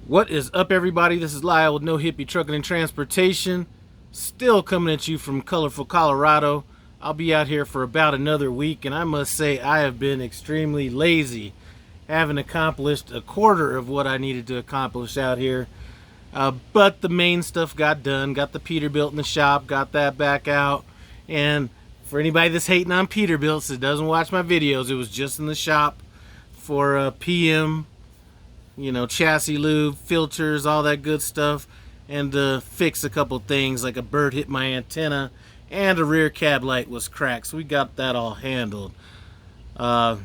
What is up, everybody? This is Lyle with No Hippie Trucking and Transportation. Still coming at you from colorful Colorado. I'll be out here for about another week, and I must say I have been extremely lazy. Haven't accomplished a quarter of what I needed to accomplish out here. But the main stuff got done. Got the Peterbilt in the shop, got that back out. And for anybody that's hating on Peterbilts that doesn't watch my videos, it was just in the shop for PM, chassis lube, filters, all that good stuff, and to fix a couple things like a bird hit my antenna and a rear cab light was cracked. So we got that all handled. I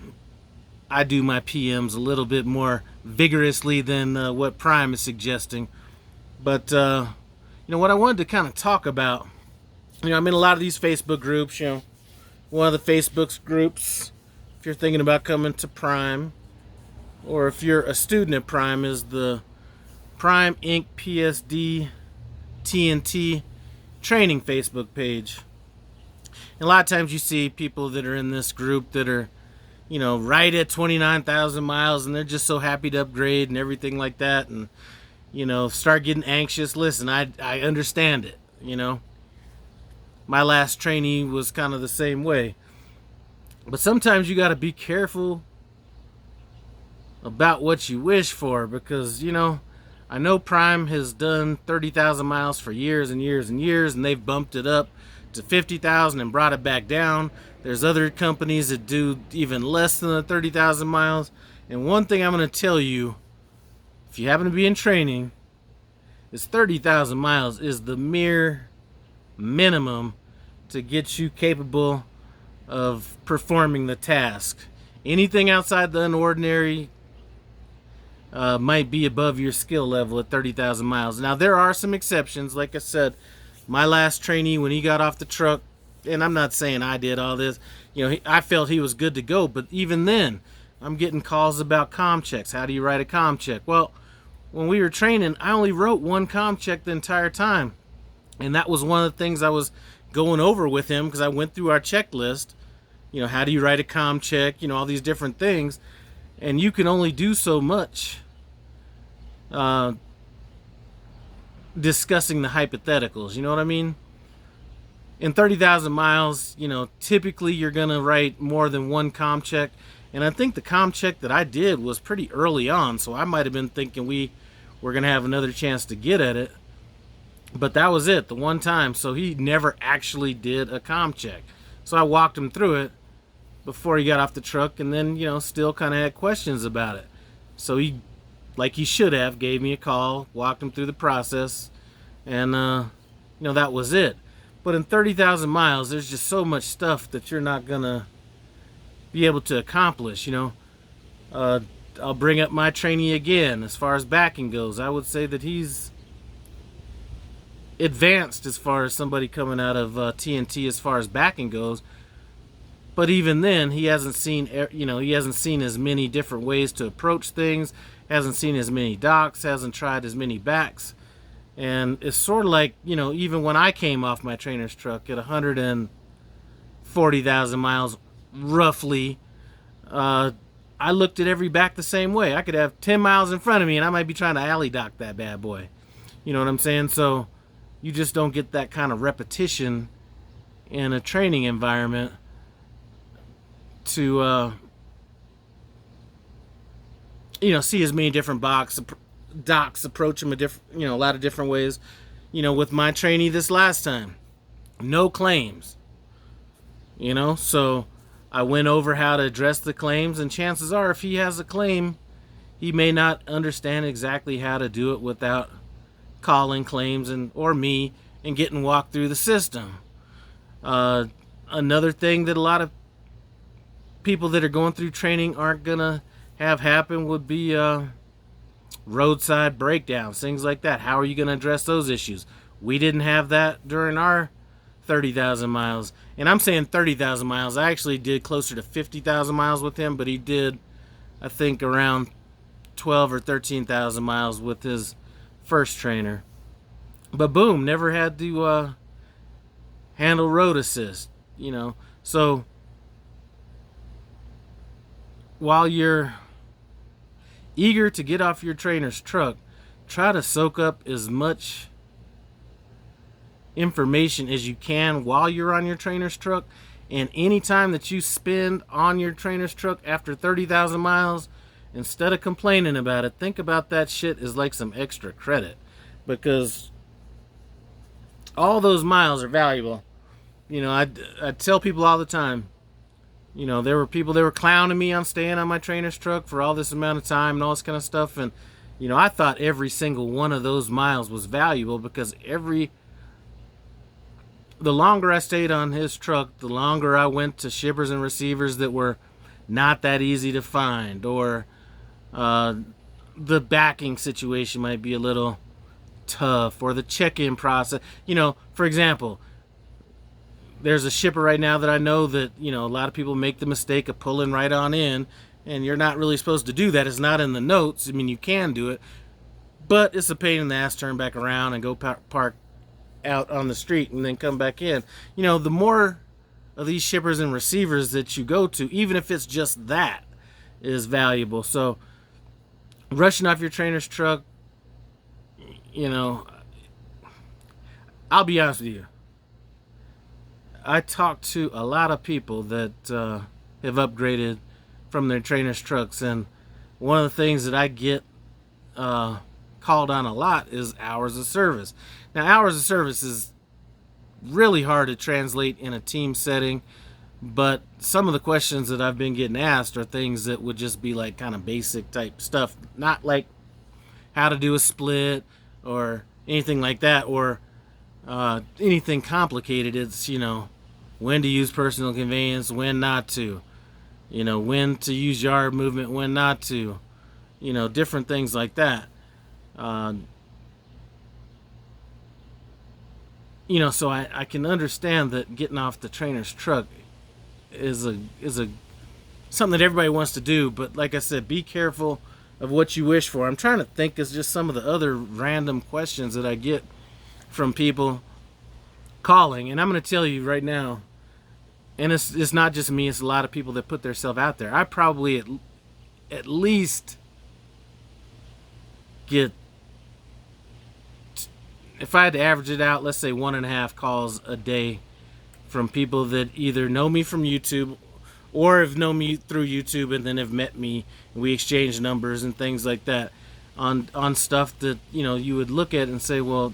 do my PMs a little bit more vigorously than what Prime is suggesting. But, what I wanted to kind of talk about, I'm in a lot of these Facebook groups, one of the Facebook groups, if you're thinking about coming to Prime, or if you're a student at Prime, is the Prime Inc. PSD TNT training Facebook page. And a lot of times you see people that are in this group that are, right at 29,000 miles, and they're just so happy to upgrade and everything like that, and, start getting anxious. Listen, I understand it, My last trainee was kind of the same way. But sometimes you got to be careful about what you wish for, because I know Prime has done 30,000 miles for years and years and years, and they've bumped it up to 50,000 and brought it back down. There's other companies that do even less than the 30,000 miles. And one thing I'm going to tell you, if you happen to be in training, is 30,000 miles is the mere minimum to get you capable of performing the task. Anything outside the ordinary might be above your skill level at 30,000 miles. Now, there are some exceptions. Like I said, my last trainee, when he got off the truck, and I'm not saying I did all this, I felt he was good to go. But even then, I'm getting calls about comm checks. How do you write a comm check? Well, when we were training, I only wrote one comm check the entire time. And that was one of the things I was going over with him, because I went through our checklist. How do you write a comm check? All these different things. And you can only do so much discussing the hypotheticals. You know what I mean? In 30,000 miles, typically you're going to write more than one comm check. And I think the comm check that I did was pretty early on, so I might have been thinking we were going to have another chance to get at it. But that was it, the one time. So he never actually did a comm check. So I walked him through it before he got off the truck, and then, still kind of had questions about it. So he, like he should have, gave me a call, walked him through the process, and, that was it. But in 30,000 miles, there's just so much stuff that you're not going to be able to accomplish, I'll bring up my trainee again. As far as backing goes, I would say that he's advanced as far as somebody coming out of TNT as far as backing goes. But even then, he hasn't seen as many different ways to approach things, hasn't seen as many docks, hasn't tried as many backs. And it's sort of like, even when I came off my trainer's truck at 140,000 miles, roughly, I looked at every back the same way. I could have 10 miles in front of me, and I might be trying to alley dock that bad boy. You know what I'm saying? So you just don't get that kind of repetition in a training environment to see as many different docks approach them a lot of different ways. With my trainee this last time, no claims, so I went over how to address the claims, and chances are, if he has a claim, he may not understand exactly how to do it without calling claims or me and getting walked through the system. Another thing that a lot of people that are going through training aren't gonna have happen would be roadside breakdowns, things like that. How are you gonna address those issues? We didn't have that during our 30,000 miles. And I'm saying 30,000 miles. I actually did closer to 50,000 miles with him, but he did, I think, around 12 or 13,000 miles with his first trainer. But boom, never had to handle road assist, So while you're eager to get off your trainer's truck, try to soak up as much information as you can while you're on your trainer's truck. And any time that you spend on your trainer's truck after 30,000 miles, instead of complaining about it, think about that shit as like some extra credit, because all those miles are valuable. You know, I tell people all the time, you know, there were people that were clowning me on staying on my trainer's truck for all this amount of time and all this kind of stuff. And, you know, I thought every single one of those miles was valuable, because the longer I stayed on his truck, the longer I went to shippers and receivers that were not that easy to find, or the backing situation might be a little tough, or the check-in process. You know, for example, there's a shipper right now that I know that, you know, a lot of people make the mistake of pulling right on in, and you're not really supposed to do that. It's not in the notes. I mean, you can do it, but it's a pain in the ass. Turn back around and go park out on the street and then come back in. You know, the more of these shippers and receivers that you go to, even if it's just that, is valuable. So rushing off your trainer's truck, you know, I'll be honest with you, I talked to a lot of people that have upgraded from their trainer's trucks, and one of the things that I get called on a lot is hours of service. Now, hours of service is really hard to translate in a team setting, but some of the questions that I've been getting asked are things that would just be like kind of basic type stuff, not like how to do a split or anything like that, or anything complicated. It's, you know, when to use personal conveyance, when not to, you know, when to use yard movement, when not to, you know, different things like that. You know, so I can understand that getting off the trainer's truck is a something that everybody wants to do, but like I said, be careful of what you wish for. I'm trying to think of just some of the other random questions that I get from people calling, and I'm going to tell you right now, and it's not just me, it's a lot of people that put themselves out there. I probably at least get, if I had to average it out, let's say 1.5 calls a day from people that either know me from YouTube or have known me through YouTube and then have met me. We exchange numbers and things like that on stuff that, you know, you would look at and say, well,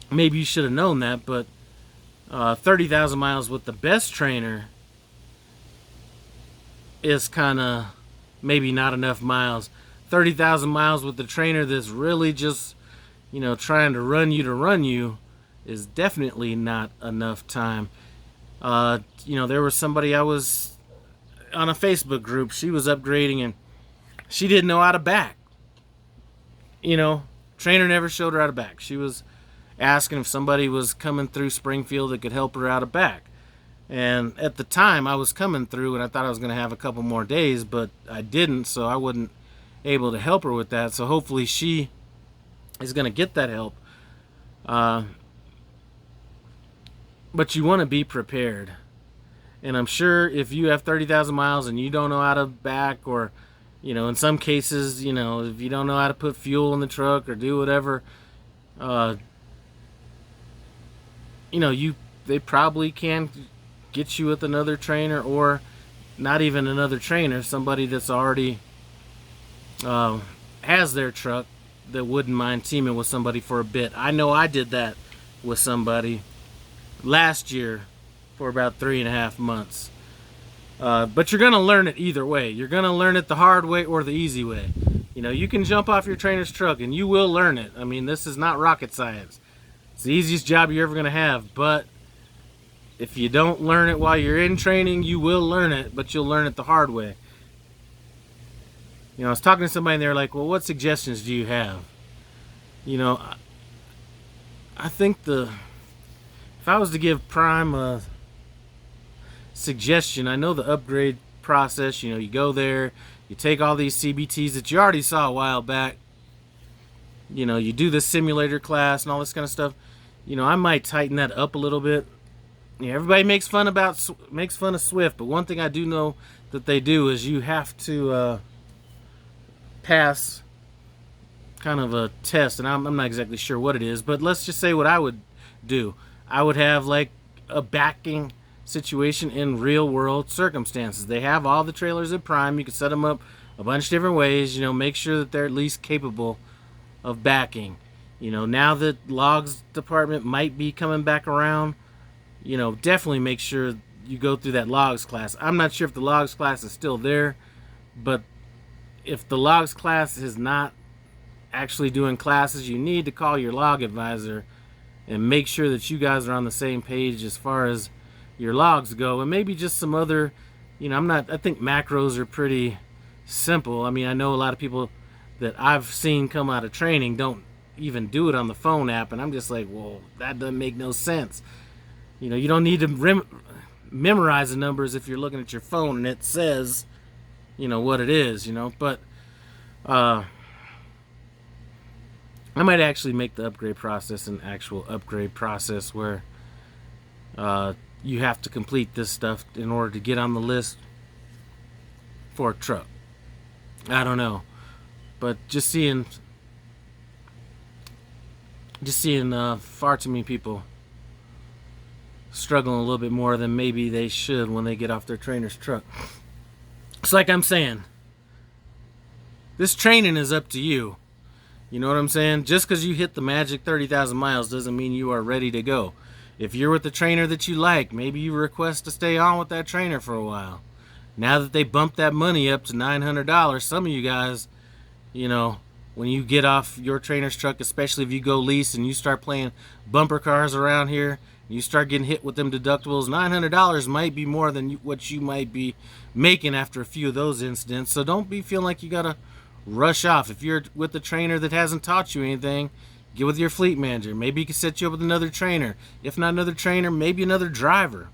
maybe you should have known that, but 30,000 miles with the best trainer is kind of maybe not enough miles. 30,000 miles with the trainer that's really just, you know, trying to run you is definitely not enough time. You know, there was somebody I was on a Facebook group. She was upgrading and she didn't know how to back. You know, trainer never showed her how to back. She was asking if somebody was coming through Springfield that could help her out of back. And at the time, I was coming through and I thought I was going to have a couple more days, but I didn't, so I wasn't able to help her with that. So hopefully she is going to get that help. But you want to be prepared. And I'm sure if you have 30,000 miles and you don't know how to back, or, you know, in some cases, you know, if you don't know how to put fuel in the truck or do whatever, you know, they probably can get you with another trainer, or not even another trainer, somebody that's already has their truck that wouldn't mind teaming with somebody for a bit. I know I did that with somebody last year for about 3.5 months. But you're going to learn it either way. You're going to learn it the hard way or the easy way. You know, you can jump off your trainer's truck and you will learn it. I mean, this is not rocket science. It's the easiest job you're ever going to have. But if you don't learn it while you're in training, you will learn it, but you'll learn it the hard way. You know, I was talking to somebody and they were like, well, what suggestions do you have? You know, I think if I was to give Prime a suggestion, I know the upgrade process, you know, you go there, you take all these CBTs that you already saw a while back, you know, you do the simulator class and all this kind of stuff. You know, I might tighten that up a little bit. You know, everybody makes fun of Swift, but one thing I do know that they do is you have to pass kind of a test, and I'm not exactly sure what it is, but let's just say what I would do. I would have like a backing situation in real world circumstances. They have all the trailers at Prime. You can set them up a bunch of different ways. Make sure that they're at least capable of backing. Now that logs department might be coming back around, definitely make sure you go through that logs class. I'm not sure if the logs class is still there, but if the logs class is not actually doing classes, you need to call your log advisor and make sure that you guys are on the same page as far as your logs go, and maybe just some other, I think macros are pretty simple. I mean, I know a lot of people that I've seen come out of training don't even do it on the phone app, and I'm just like, well, that doesn't make no sense. You don't need to memorize the numbers if you're looking at your phone and it says, what it is, but I might actually make the upgrade process an actual upgrade process where you have to complete this stuff in order to get on the list for a truck. I don't know, but just seeing far too many people struggling a little bit more than maybe they should when they get off their trainer's truck. It's like I'm saying, this training is up to you. You know what I'm saying? Just because you hit the magic 30,000 miles doesn't mean you are ready to go. If you're with the trainer that you like, maybe you request to stay on with that trainer for a while. Now that they bumped that money up to $900, some of you guys, when you get off your trainer's truck, especially if you go lease and you start playing bumper cars around here, you start getting hit with them deductibles, $900 might be more than what you might be making after a few of those incidents. So don't be feeling like you got to rush off. If you're with a trainer that hasn't taught you anything, get with your fleet manager. Maybe he can set you up with another trainer. If not another trainer, maybe another driver.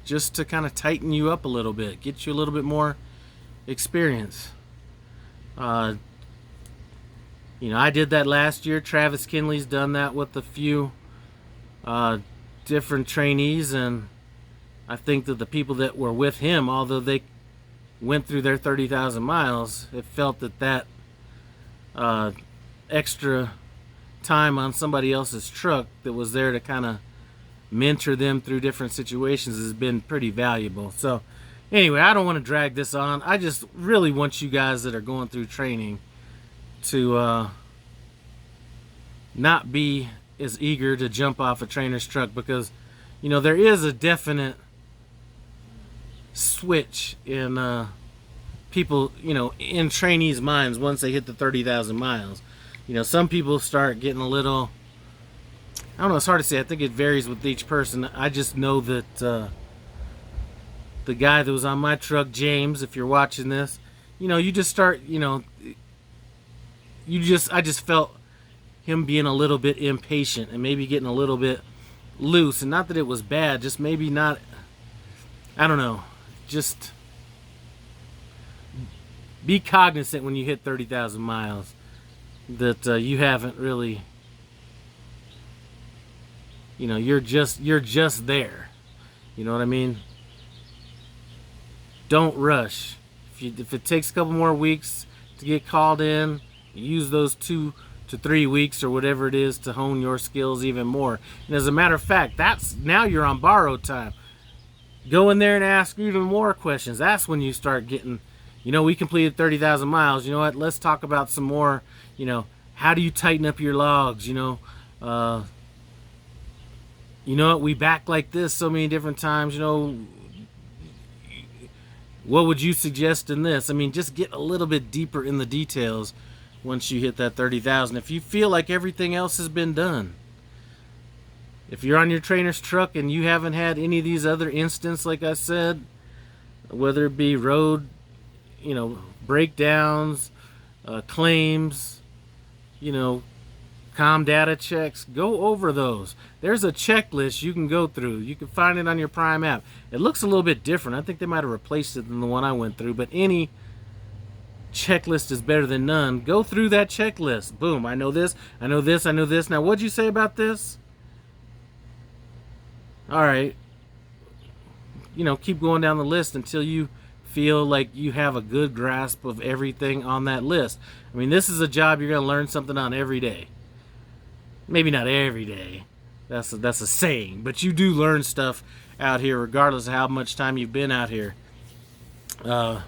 Just to kind of tighten you up a little bit, get you a little bit more experience. I did that last year. Travis Kinley's done that with a few different trainees, and I think that the people that were with him, although they went through their 30,000 miles, it felt that extra time on somebody else's truck that was there to kind of mentor them through different situations has been pretty valuable. So anyway, I don't want to drag this on. I just really want you guys that are going through training to not be as eager to jump off a trainer's truck, because there is a definite switch in people, in trainees' minds once they hit the 30,000 miles. Some people start getting a little, I don't know, it's hard to say. I think it varies with each person. I just know that the guy that was on my truck, James, if you're watching this, you just start, I just felt him being a little bit impatient and maybe getting a little bit loose. And not that it was bad, just maybe not, I don't know, just be cognizant when you hit 30,000 miles that you haven't really, you're just there. You know what I mean? Don't rush. If it takes a couple more weeks to get called in, use those 2 to 3 weeks or whatever it is to hone your skills even more. And as a matter of fact, now you're on borrowed time. Go in there and ask even more questions. That's when you start getting, we completed 30,000 miles. You know what? Let's talk about some more, how do you tighten up your logs? What? We back like this so many different times. What would you suggest in this? I mean, just get a little bit deeper in the details once you hit that 30,000. If you feel like everything else has been done, if you're on your trainer's truck and you haven't had any of these other incidents, like I said, whether it be road, breakdowns, claims, comm data checks, go over those. There's a checklist you can go through. You can find it on your Prime app. It looks a little bit different. I think they might have replaced it than the one I went through, but any checklist is better than none. Go through that checklist. Boom, I know this, I know this, I know this. Now, what'd you say about this? All right. Keep going down the list until you feel like you have a good grasp of everything on that list. I mean, this is a job you're going to learn something on every day. Maybe not every day. That's a saying, but you do learn stuff out here regardless of how much time you've been out here. You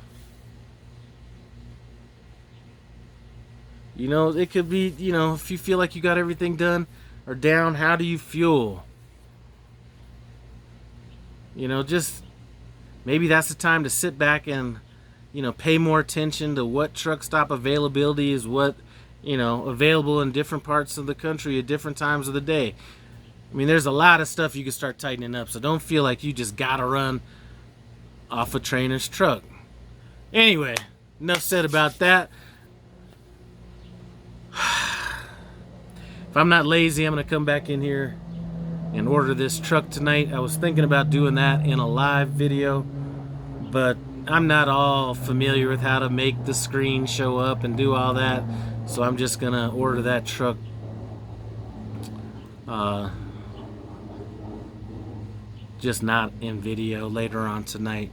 know, it could be, you know, if you feel like you got everything done or down, how do you fuel? You know, just maybe that's the time to sit back and, you know, pay more attention to what truck stop availability is, what, you know, available in different parts of the country at different times of the day. I mean, there's a lot of stuff you can start tightening up, so don't feel like you just gotta run off a trainer's truck. Anyway, enough said about that. If I'm not lazy, I'm gonna come back in here and order this truck tonight. I was thinking about doing that in a live video, but I'm not all familiar with how to make the screen show up and do all that, so I'm just gonna order that truck just not in video later on tonight.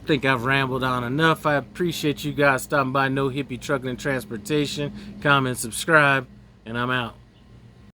I think I've rambled on enough. I appreciate you guys stopping by No Hippie Trucking and Transportation. Comment, subscribe, and I'm out.